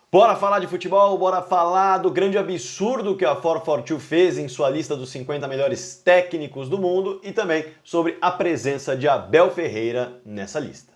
Bora falar de futebol, bora falar do grande absurdo que a 442 fez em sua lista dos 50 melhores técnicos do mundo e também sobre a presença de Abel Ferreira nessa lista.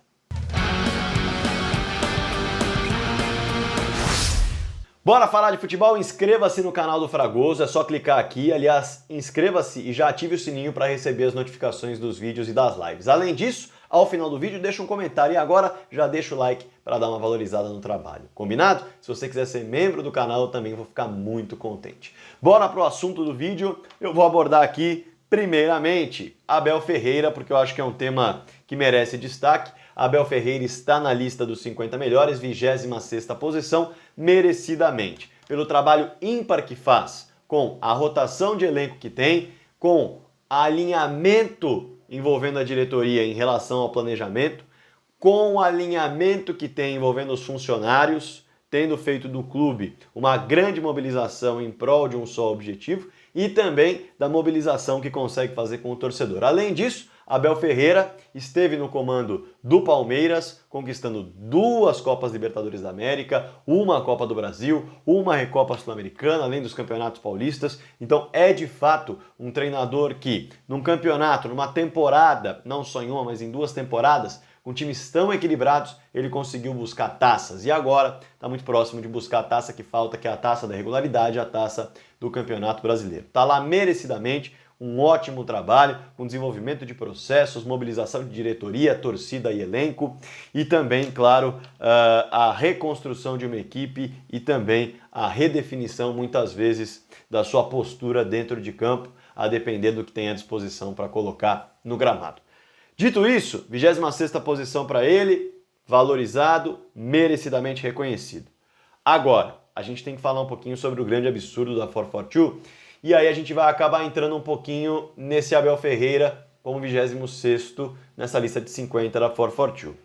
Bora falar de futebol? Inscreva-se no canal do Fragoso, é só clicar aqui. Aliás, inscreva-se e já ative o sininho para receber as notificações dos vídeos e das lives. Além disso, ao final do vídeo, deixa um comentário e agora já deixa o like para dar uma valorizada no trabalho. Combinado? Se você quiser ser membro do canal, eu também vou ficar muito contente. Bora pro assunto do vídeo. Eu vou abordar aqui, primeiramente, Abel Ferreira, porque eu acho que é um tema que merece destaque. Abel Ferreira está na lista dos 50 melhores, 26ª posição, merecidamente, pelo trabalho ímpar que faz, com a rotação de elenco que tem, com alinhamento envolvendo a diretoria em relação ao planejamento, com o alinhamento que tem envolvendo os funcionários, tendo feito do clube uma grande mobilização em prol de um só objetivo e também da mobilização que consegue fazer com o torcedor. Além disso, Abel Ferreira esteve no comando do Palmeiras, conquistando 2 Copas Libertadores da América, uma Copa do Brasil, uma Recopa Sul-Americana, além dos campeonatos paulistas. Então é de fato um treinador que, num campeonato, numa temporada, não só em uma, mas em 2 temporadas, com times tão equilibrados, ele conseguiu buscar taças. E agora está muito próximo de buscar a taça que falta, que é a taça da regularidade, a taça do Campeonato Brasileiro. Está lá merecidamente, um ótimo trabalho, com desenvolvimento de processos, mobilização de diretoria, torcida e elenco, e também, claro, a reconstrução de uma equipe e também a redefinição, muitas vezes, da sua postura dentro de campo, a depender do que tem à disposição para colocar no gramado. Dito isso, 26ª posição para ele, valorizado, merecidamente reconhecido. Agora, a gente tem que falar um pouquinho sobre o grande absurdo da 442, e aí a gente vai acabar entrando um pouquinho nesse Abel Ferreira como 26º nessa lista de 50 da 442.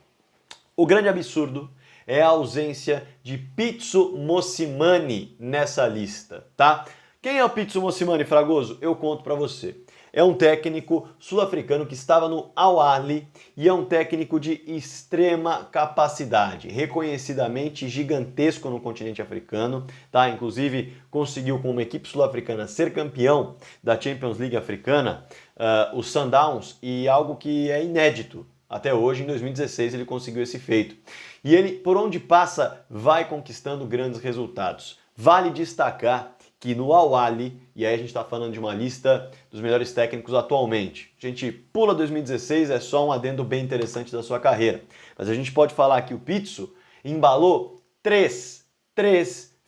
O grande absurdo é a ausência de Pitsu Mosimane nessa lista, tá? Quem é o Pitsu Mosimane, Fragoso? Eu conto para você. É um técnico sul-africano que estava no Al Ahly e é um técnico de extrema capacidade, reconhecidamente gigantesco no continente africano, tá? Inclusive conseguiu com uma equipe sul-africana ser campeão da Champions League africana, o Sundowns, e algo que é inédito. Até hoje, em 2016, ele conseguiu esse feito. E ele, por onde passa, vai conquistando grandes resultados. Vale destacar que no Al Ahly, e aí a gente está falando de uma lista dos melhores técnicos atualmente, a gente pula 2016, é só um adendo bem interessante da sua carreira, mas a gente pode falar que o Pitsu embalou três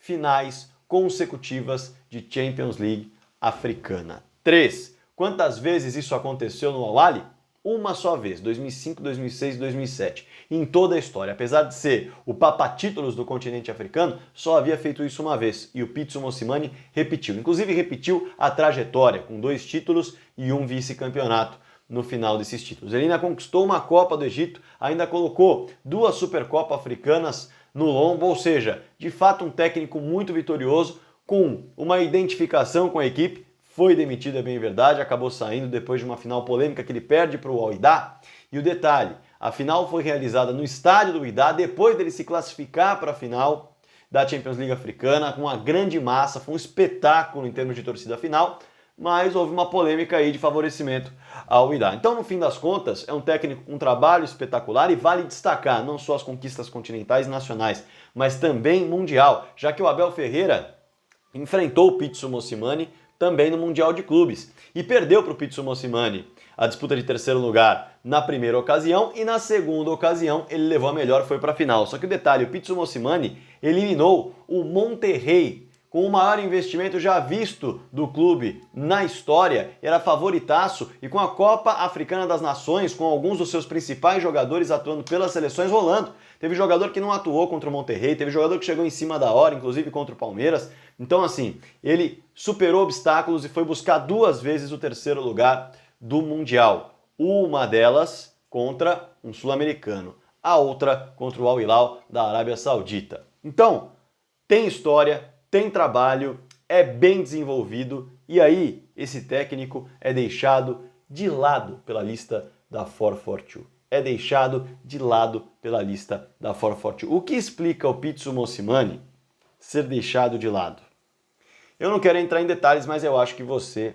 finais consecutivas de Champions League africana. 3. Quantas vezes isso aconteceu no Al Ahly? Uma só vez, 2005, 2006 e 2007. Em toda a história, apesar de ser o papa-títulos do continente africano, só havia feito isso uma vez, e o Pitsu Mosimane repetiu. Inclusive repetiu a trajetória, com 2 títulos e um vice-campeonato no final desses títulos. Ele ainda conquistou uma Copa do Egito, ainda colocou 2 Supercopas africanas no lombo, ou seja, de fato um técnico muito vitorioso, com uma identificação com a equipe. Foi demitido, é bem verdade, acabou saindo depois de uma final polêmica que ele perde para o Al Wydad. E o detalhe, a final foi realizada no estádio do Wydad, depois dele se classificar para a final da Champions League africana, com uma grande massa, foi um espetáculo em termos de torcida final, mas houve uma polêmica aí de favorecimento ao Wydad. Então, no fim das contas, é um técnico com um trabalho espetacular e vale destacar não só as conquistas continentais e nacionais, mas também mundial, já que o Abel Ferreira enfrentou o Pitsu Mosimane também no Mundial de Clubes, e perdeu para o Pitsu Mosimane a disputa de 3º lugar na primeira ocasião, e na segunda ocasião ele levou a melhor, foi para a final. Só que o detalhe, o Pitsu Mosimane eliminou o Monterrey, com o maior investimento já visto do clube na história, era favoritaço, e com a Copa Africana das Nações, com alguns dos seus principais jogadores atuando pelas seleções rolando. Teve jogador que não atuou contra o Monterrey, teve jogador que chegou em cima da hora, inclusive contra o Palmeiras. Então, assim, ele superou obstáculos e foi buscar 2 vezes o 3º lugar do Mundial. Uma delas contra um sul-americano, a outra contra o Al Hilal da Arábia Saudita. Então, tem história, tem trabalho, é bem desenvolvido, e aí esse técnico é deixado de lado pela lista da 442. É deixado de lado pela lista da 442. O que explica o Pitsu Mosimane ser deixado de lado? Eu não quero entrar em detalhes, mas eu acho que você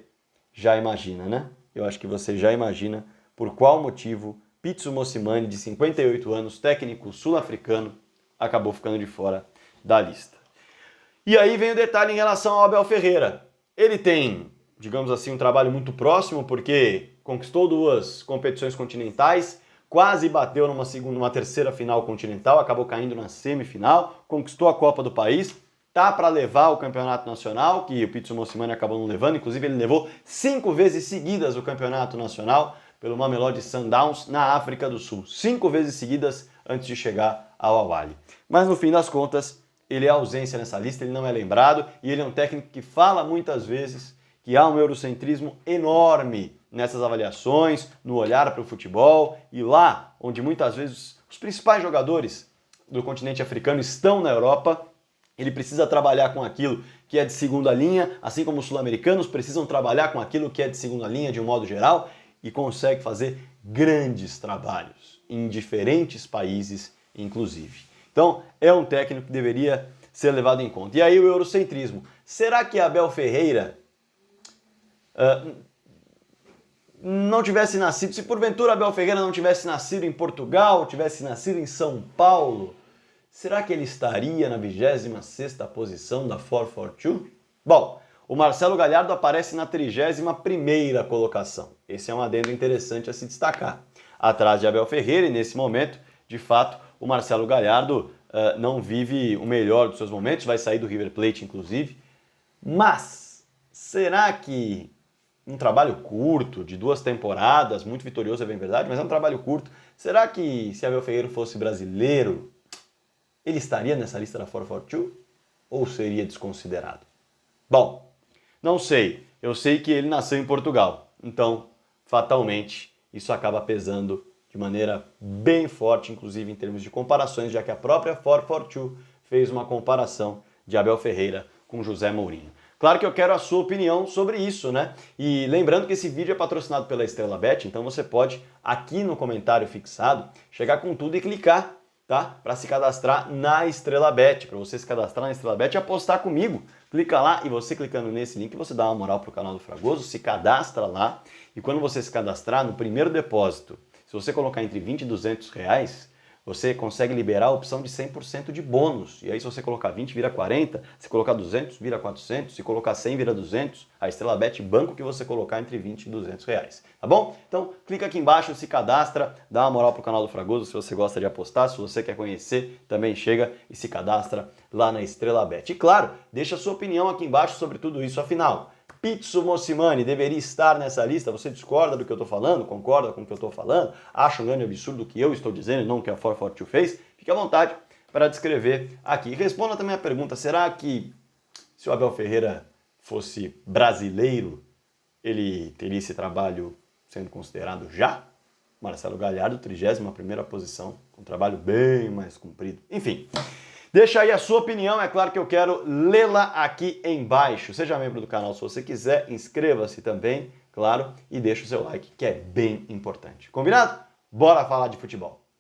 já imagina, né? Eu acho que você já imagina por qual motivo Pitsu Mosimane, de 58 anos, técnico sul-africano, acabou ficando de fora da lista. E aí vem o detalhe em relação ao Abel Ferreira. Ele tem, digamos assim, um trabalho muito próximo, porque conquistou 2 competições continentais, quase bateu numa terceira final continental, acabou caindo na semifinal, conquistou a Copa do País, tá para levar o campeonato nacional, que o Pitsu Mosimane acabou não levando, inclusive ele levou 5 vezes seguidas o campeonato nacional pelo Mamelodi Sundowns na África do Sul, 5 vezes seguidas antes de chegar ao Al-Ahly. Mas no fim das contas, ele é ausência nessa lista, ele não é lembrado, e ele é um técnico que fala muitas vezes que há um eurocentrismo enorme nessas avaliações, no olhar para o futebol, e lá onde muitas vezes os principais jogadores do continente africano estão na Europa, ele precisa trabalhar com aquilo que é de segunda linha, assim como os sul-americanos precisam trabalhar com aquilo que é de segunda linha de um modo geral, e consegue fazer grandes trabalhos em diferentes países, inclusive. Então, é um técnico que deveria ser levado em conta. E aí o eurocentrismo. Será que Abel Ferreira não tivesse nascido, se porventura Abel Ferreira não tivesse nascido em Portugal, tivesse nascido em São Paulo, será que ele estaria na 26ª posição da 442? Bom, o Marcelo Galhardo aparece na 31ª colocação. Esse é um adendo interessante a se destacar. Atrás de Abel Ferreira, e nesse momento, de fato, o Marcelo Galhardo não vive o melhor dos seus momentos, vai sair do River Plate, inclusive. Mas, será que um trabalho curto, de 2 temporadas, muito vitorioso, é bem verdade, mas é um trabalho curto, será que se Abel Ferreira fosse brasileiro, ele estaria nessa lista da 442? Ou seria desconsiderado? Bom, não sei. Eu sei que ele nasceu em Portugal, então, fatalmente, isso acaba pesando de maneira bem forte, inclusive em termos de comparações, já que a própria 442 fez uma comparação de Abel Ferreira com José Mourinho. Claro que eu quero a sua opinião sobre isso, né? E lembrando que esse vídeo é patrocinado pela Estrela Bet, então você pode, aqui no comentário fixado, chegar com tudo e clicar, tá? Para se cadastrar na Estrela Bet, para você se cadastrar na Estrela Bet e apostar comigo. Clica lá e você clicando nesse link, você dá uma moral pro canal do Fragoso, se cadastra lá e quando você se cadastrar no primeiro depósito, se você colocar entre 20 e 200 reais, você consegue liberar a opção de 100% de bônus. E aí se você colocar 20 vira 40, se colocar 200 vira 400, se colocar 100 vira 200, a Estrela Bet banco que você colocar entre 20 e 200 reais, tá bom? Então clica aqui embaixo, se cadastra, dá uma moral pro canal do Fragoso se você gosta de apostar, se você quer conhecer, também chega e se cadastra lá na Estrela Bet. E claro, deixa a sua opinião aqui embaixo sobre tudo isso, afinal, Pitsu Mosimane deveria estar nessa lista? Você discorda do que eu estou falando? Concorda com o que eu estou falando? Acha um grande absurdo o que eu estou dizendo e não o que a 442 fez? Fique à vontade para descrever aqui. E responda também a pergunta, será que se o Abel Ferreira fosse brasileiro, ele teria esse trabalho sendo considerado já? Marcelo Galhardo, 31ª posição, com um trabalho bem mais comprido. Enfim, deixa aí a sua opinião, é claro que eu quero lê-la aqui embaixo. Seja membro do canal se você quiser, inscreva-se também, claro, e deixa o seu like, que é bem importante. Combinado? Bora falar de futebol!